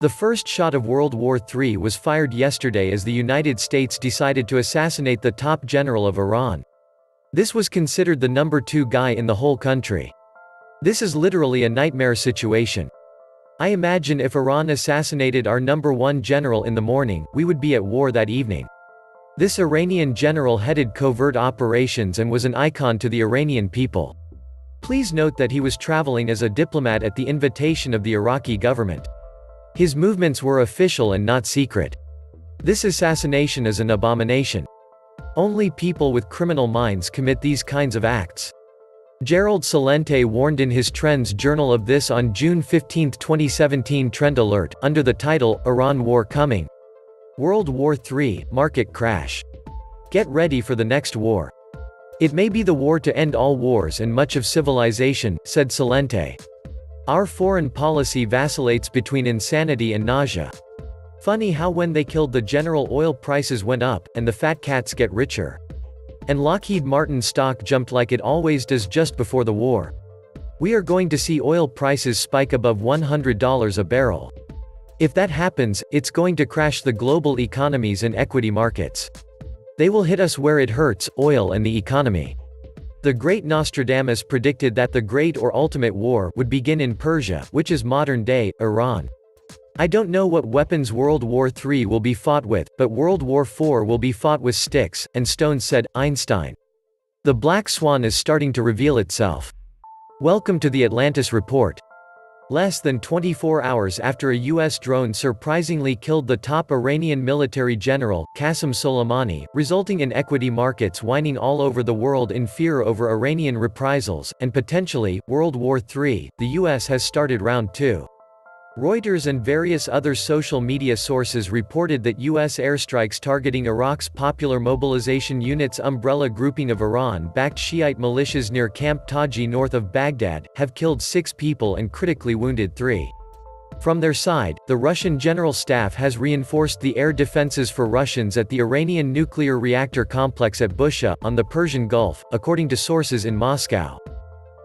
The first shot of World War III was fired yesterday as the United States decided to assassinate the top general of Iran. This was considered the number 2 guy in the whole country. This is literally a nightmare situation. I imagine if Iran assassinated our number 1 general in the morning, we would be at war that evening. This Iranian general headed covert operations and was an icon to the Iranian people. Please note that he was traveling as a diplomat at the invitation of the Iraqi government. His movements were official and not secret. This assassination is an abomination. Only people with criminal minds commit these kinds of acts. Gerald Celente warned in his Trends journal of this on June 15, 2017 Trend Alert, under the title, Iran War Coming. World War III, Market Crash. Get ready for the next war. It may be the war to end all wars and much of civilization, said Celente. Our foreign policy vacillates between insanity and nausea. Funny how when they killed the general oil prices went up, and the fat cats get richer. And Lockheed Martin stock jumped like it always does just before the war. We are going to see oil prices spike above $100 a barrel. If that happens, it's going to crash the global economies and equity markets. They will hit us where it hurts, oil and the economy. The great Nostradamus predicted that the great or ultimate war would begin in Persia, which is modern-day Iran. I don't know what weapons World War III will be fought with, but World War IV will be fought with sticks and stones, said Einstein. The black swan is starting to reveal itself. Welcome to the Atlantis Report. Less than 24 hours after a U.S. drone surprisingly killed the top Iranian military general, Qasem Soleimani, resulting in equity markets whining all over the world in fear over Iranian reprisals, and potentially, World War III, the U.S. has started round 2. Reuters and various other social media sources reported that U.S. airstrikes targeting Iraq's Popular Mobilization Unit's umbrella grouping of Iran-backed Shiite militias near Camp Taji north of Baghdad, have killed 6 people and critically wounded 3. From their side, the Russian General Staff has reinforced the air defenses for Russians at the Iranian nuclear reactor complex at Bushehr, on the Persian Gulf, according to sources in Moscow.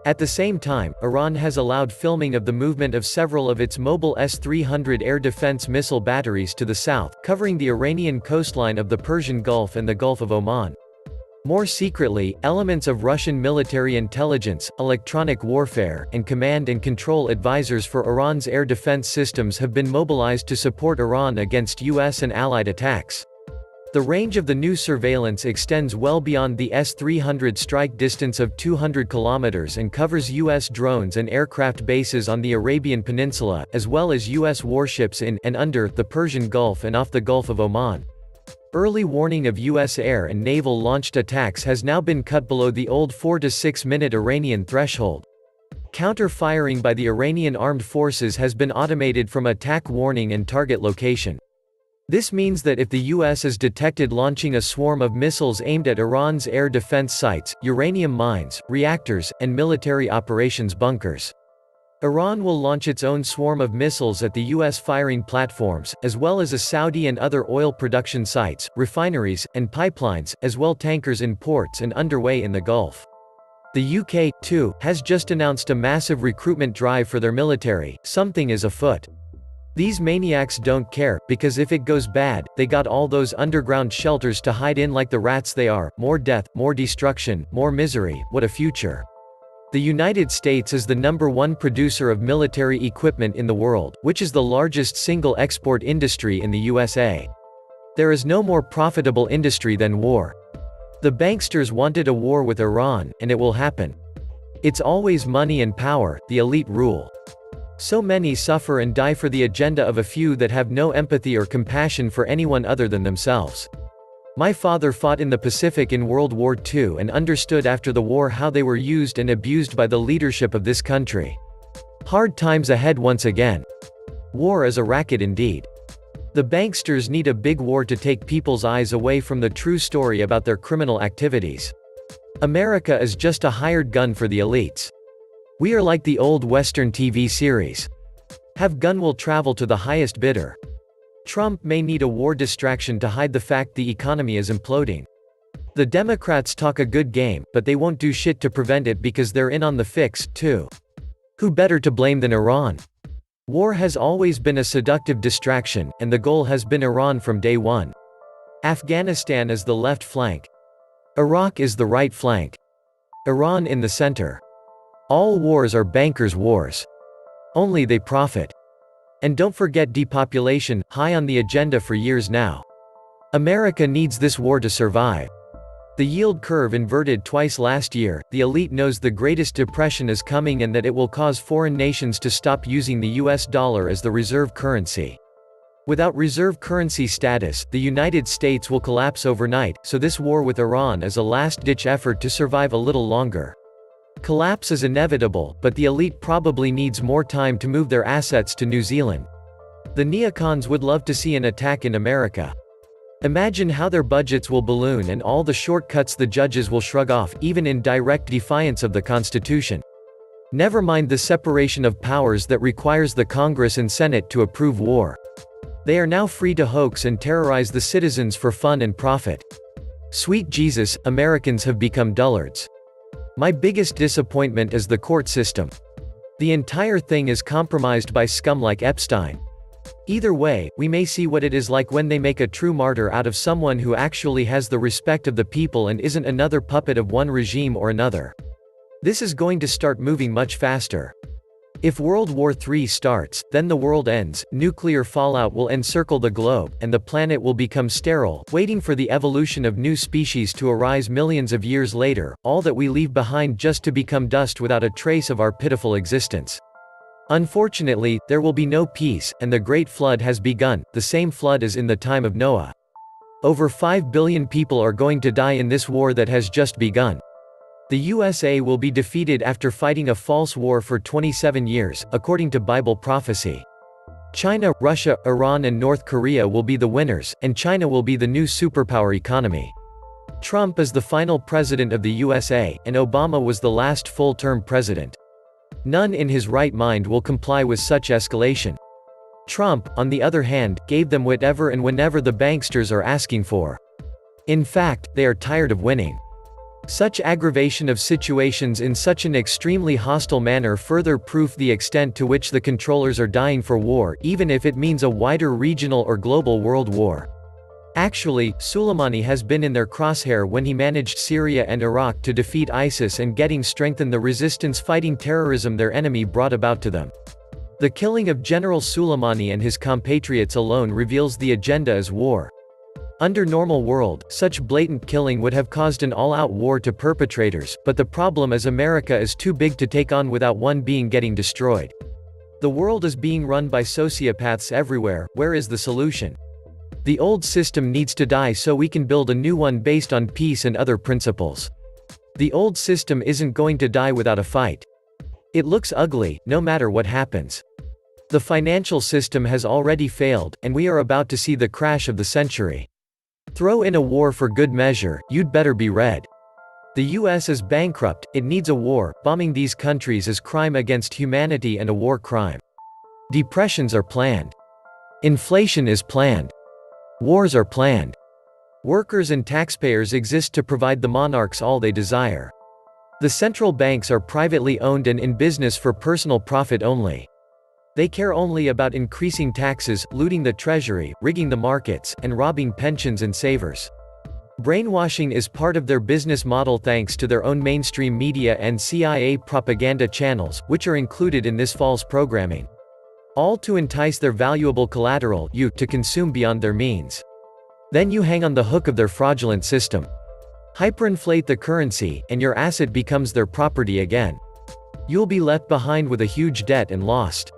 At the same time, Iran has allowed filming of the movement of several of its mobile S-300 air defense missile batteries to the south, covering the Iranian coastline of the Persian Gulf and the Gulf of Oman. More secretly, elements of Russian military intelligence, electronic warfare, and command and control advisors for Iran's air defense systems have been mobilized to support Iran against U.S. and allied attacks. The range of the new surveillance extends well beyond the S-300 strike distance of 200 kilometers and covers U.S. drones and aircraft bases on the Arabian Peninsula, as well as U.S. warships in and under the Persian Gulf and off the Gulf of Oman. Early warning of U.S. air and naval-launched attacks has now been cut below the old 4 to 6 minute Iranian threshold. Counter-firing by the Iranian armed forces has been automated from attack warning and target location. This means that if the U.S. is detected launching a swarm of missiles aimed at Iran's air defense sites, uranium mines, reactors, and military operations bunkers, Iran will launch its own swarm of missiles at the U.S. firing platforms, as well as a Saudi and other oil production sites, refineries, and pipelines, as well tankers in ports and underway in the Gulf. The UK, too, has just announced a massive recruitment drive for their military. Something is afoot. These maniacs don't care, because if it goes bad, they got all those underground shelters to hide in like the rats they are. More death, more destruction, more misery, what a future. The United States is the number 1 producer of military equipment in the world, which is the largest single export industry in the USA. There is no more profitable industry than war. The banksters wanted a war with Iran, and it will happen. It's always money and power, the elite rule. So many suffer and die for the agenda of a few that have no empathy or compassion for anyone other than themselves. My father fought in the Pacific in World War II and understood after the war how they were used and abused by the leadership of this country. Hard times ahead once again. War is a racket indeed. The banksters need a big war to take people's eyes away from the true story about their criminal activities. America is just a hired gun for the elites. We are like the old Western TV series. Have gun will travel to the highest bidder. Trump may need a war distraction to hide the fact the economy is imploding. The Democrats talk a good game, but they won't do shit to prevent it because they're in on the fix, too. Who better to blame than Iran? War has always been a seductive distraction, and the goal has been Iran from day one. Afghanistan is the left flank. Iraq is the right flank. Iran in the center. All wars are bankers' wars. Only they profit. And don't forget depopulation, high on the agenda for years now. America needs this war to survive. The yield curve inverted twice last year. The elite knows the greatest depression is coming and that it will cause foreign nations to stop using the US dollar as the reserve currency. Without reserve currency status, the United States will collapse overnight, so this war with Iran is a last-ditch effort to survive a little longer. Collapse is inevitable, but the elite probably needs more time to move their assets to New Zealand. The neocons would love to see an attack in America. Imagine how their budgets will balloon and all the shortcuts the judges will shrug off, even in direct defiance of the Constitution. Never mind the separation of powers that requires the Congress and Senate to approve war. They are now free to hoax and terrorize the citizens for fun and profit. Sweet Jesus, Americans have become dullards. My biggest disappointment is the court system. The entire thing is compromised by scum like Epstein. Either way, we may see what it is like when they make a true martyr out of someone who actually has the respect of the people and isn't another puppet of one regime or another. This is going to start moving much faster. If World War III starts, then the world ends, nuclear fallout will encircle the globe, and the planet will become sterile, waiting for the evolution of new species to arise millions of years later, all that we leave behind just to become dust without a trace of our pitiful existence. Unfortunately, there will be no peace, and the Great Flood has begun, the same flood as in the time of Noah. Over 5 billion people are going to die in this war that has just begun. The USA will be defeated after fighting a false war for 27 years, according to Bible prophecy. China, Russia, Iran and North Korea will be the winners, and China will be the new superpower economy. Trump is the final president of the USA, and Obama was the last full-term president. None in his right mind will comply with such escalation. Trump, on the other hand, gave them whatever and whenever the banksters are asking for. In fact, they are tired of winning. Such aggravation of situations in such an extremely hostile manner further proof the extent to which the controllers are dying for war, even if it means a wider regional or global world war. Actually, Soleimani has been in their crosshair when he managed Syria and Iraq to defeat ISIS and getting strengthen the resistance fighting terrorism their enemy brought about to them. The killing of General Soleimani and his compatriots alone reveals the agenda as war. Under normal world, such blatant killing would have caused an all-out war to perpetrators, but the problem is America is too big to take on without one being getting destroyed. The world is being run by sociopaths everywhere. Where is the solution? The old system needs to die so we can build a new one based on peace and other principles. The old system isn't going to die without a fight. It looks ugly, no matter what happens. The financial system has already failed, and we are about to see the crash of the century. Throw in a war for good measure, you'd better be red. The US is bankrupt, it needs a war. Bombing these countries is crime against humanity and a war crime. Depressions are planned. Inflation is planned. Wars are planned. Workers and taxpayers exist to provide the monarchs all they desire. The central banks are privately owned and in business for personal profit only. They care only about increasing taxes, looting the treasury, rigging the markets, and robbing pensions and savers. Brainwashing is part of their business model thanks to their own mainstream media and CIA propaganda channels, which are included in this false programming. All to entice their valuable collateral, you, to consume beyond their means. Then you hang on the hook of their fraudulent system. Hyperinflate the currency, and your asset becomes their property again. You'll be left behind with a huge debt and lost.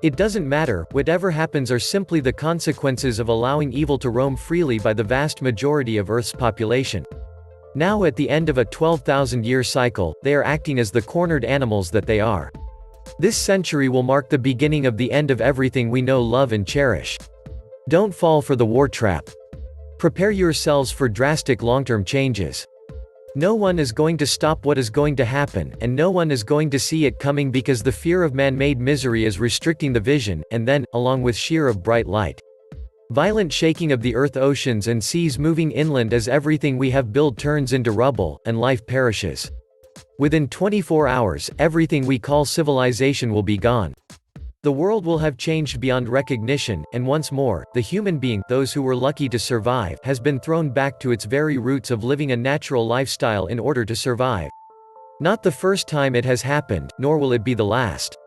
It doesn't matter, whatever happens are simply the consequences of allowing evil to roam freely by the vast majority of Earth's population. Now at the end of a 12,000-year cycle, they are acting as the cornered animals that they are. This century will mark the beginning of the end of everything we know, love and cherish. Don't fall for the war trap. Prepare yourselves for drastic long-term changes. No one is going to stop what is going to happen, and no one is going to see it coming because the fear of man-made misery is restricting the vision, and then, along with sheer of bright light. Violent shaking of the earth, oceans and seas moving inland as everything we have built turns into rubble, and life perishes. Within 24 hours, everything we call civilization will be gone. The world will have changed beyond recognition, and once more, the human being, those who were lucky to survive, has been thrown back to its very roots of living a natural lifestyle in order to survive. Not the first time it has happened, nor will it be the last.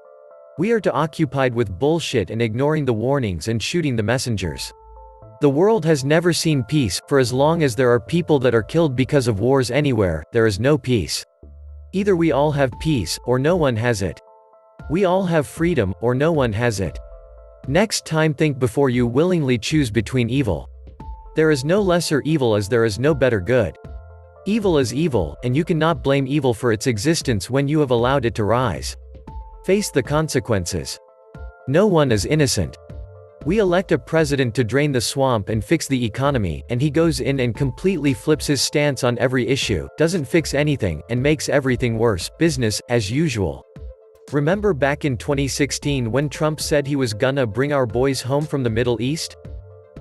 We are too occupied with bullshit and ignoring the warnings and shooting the messengers. The world has never seen peace. For as long as there are people that are killed because of wars anywhere, there is no peace. Either we all have peace, or no one has it. We all have freedom, or no one has it. Next time think before you willingly choose between evil. There is no lesser evil as there is no better good. Evil is evil, and you cannot blame evil for its existence when you have allowed it to rise. Face the consequences. No one is innocent. We elect a president to drain the swamp and fix the economy, and he goes in and completely flips his stance on every issue, doesn't fix anything, and makes everything worse. Business, as usual. Remember back in 2016 when Trump said he was gonna bring our boys home from the Middle East?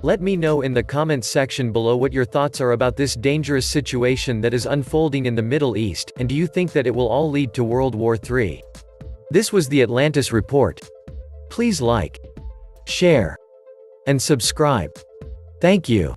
Let me know in the comments section below what your thoughts are about this dangerous situation that is unfolding in the Middle East, and do you think that it will all lead to World War III? This was the Atlantis Report. Please like, share, and subscribe. Thank you.